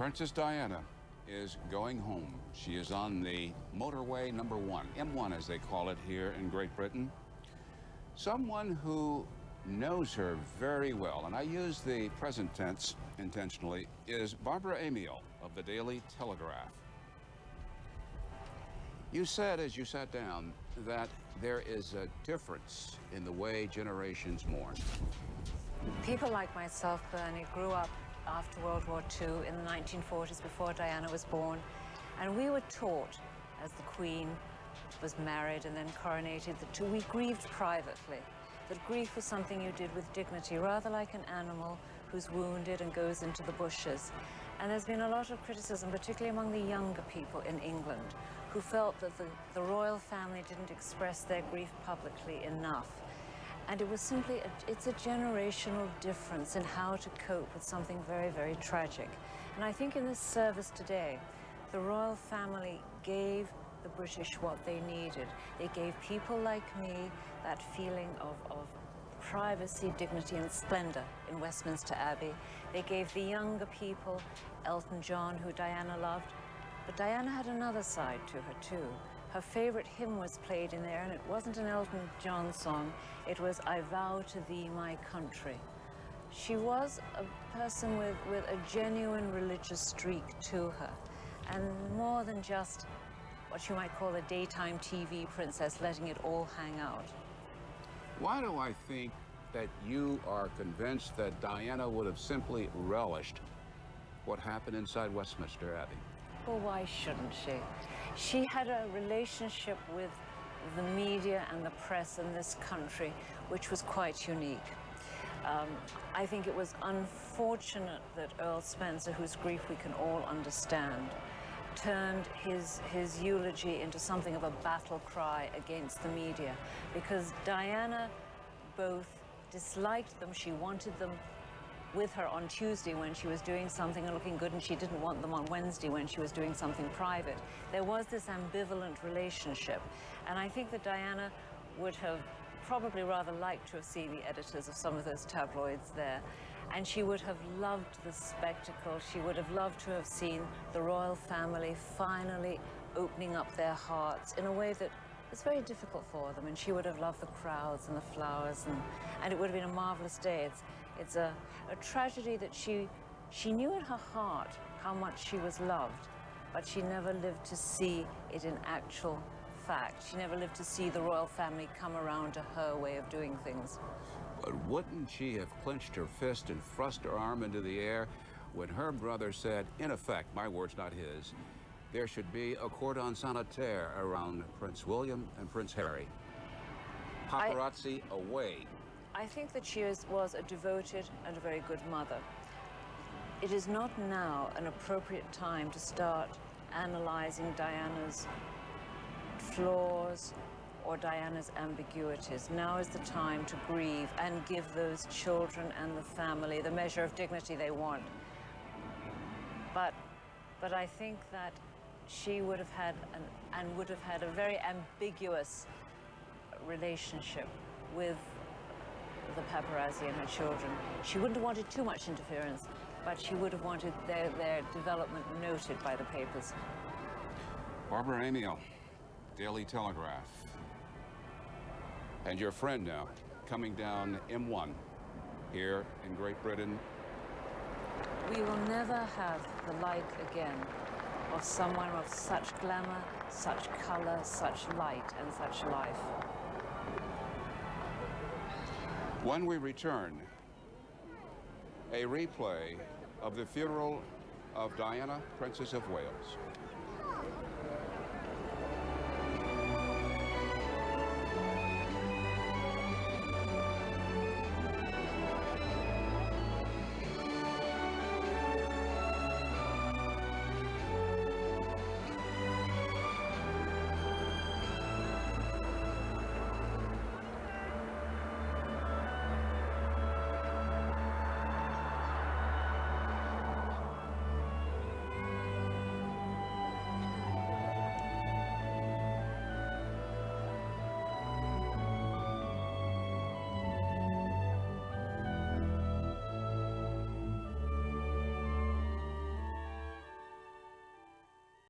Princess Diana is going home. She is on the motorway number 1, M1 as they call it here in Great Britain. Someone who knows her very well, and I use the present tense intentionally, is Barbara Amiel of the Daily Telegraph. You said as you sat down that there is a difference in the way generations mourn. People like myself, Bernie, grew up after World War II in the 1940s before Diana was born, and we were taught, as the Queen was married and then coronated, that we grieved privately, that grief was something you did with dignity, rather like an animal who's wounded and goes into the bushes. And there's been a lot of criticism, particularly among the younger people in England, who felt that the royal family didn't express their grief publicly enough. And it was simply, it's a generational difference in how to cope with something very, very tragic. And I think in this service today, the royal family gave the British what they needed. They gave people like me that feeling of privacy, dignity, and splendor in Westminster Abbey. They gave the younger people Elton John, who Diana loved. But Diana had another side to her, too. Her favorite hymn was played in there, and it wasn't an Elton John song. It was I Vow to Thee, My Country. She was a person with a genuine religious streak to her, and more than just what you might call a daytime TV princess, letting it all hang out. Why do I think that you are convinced that Diana would have simply relished what happened inside Westminster Abbey? Well, why shouldn't she? She had a relationship with the media and the press in this country which was quite unique. I think it was unfortunate that Earl Spencer, whose grief we can all understand, turned his eulogy into something of a battle cry against the media, because Diana both disliked them, she wanted them with her on Tuesday when she was doing something and looking good, and she didn't want them on Wednesday when she was doing something private. There was this ambivalent relationship, and I think that Diana would have probably rather liked to have seen the editors of some of those tabloids there, and she would have loved the spectacle. She would have loved to have seen the royal family finally opening up their hearts in a way that was very difficult for them, and she would have loved the crowds and the flowers, and it would have been a marvelous day. It's a tragedy that she knew in her heart how much she was loved, but she never lived to see it in actual fact. She never lived to see the royal family come around to her way of doing things. But wouldn't she have clenched her fist and thrust her arm into the air when her brother said, in effect, my words, not his, there should be a cordon sanitaire around Prince William and Prince Harry? Paparazzi away. I think that she was a devoted and a very good mother. It is not now an appropriate time to start analyzing Diana's flaws or Diana's ambiguities. Now is the time to grieve and give those children and the family the measure of dignity they want. But I think that she would have had a very ambiguous relationship with the paparazzi and her children. She wouldn't have wanted too much interference, but she would have wanted their development noted by the papers. Barbara Amiel, Daily Telegraph. And your friend now, coming down M1 here in Great Britain. We will never have the like again of someone of such glamour, such color, such light, and such life. When we return, a replay of the funeral of Diana, Princess of Wales.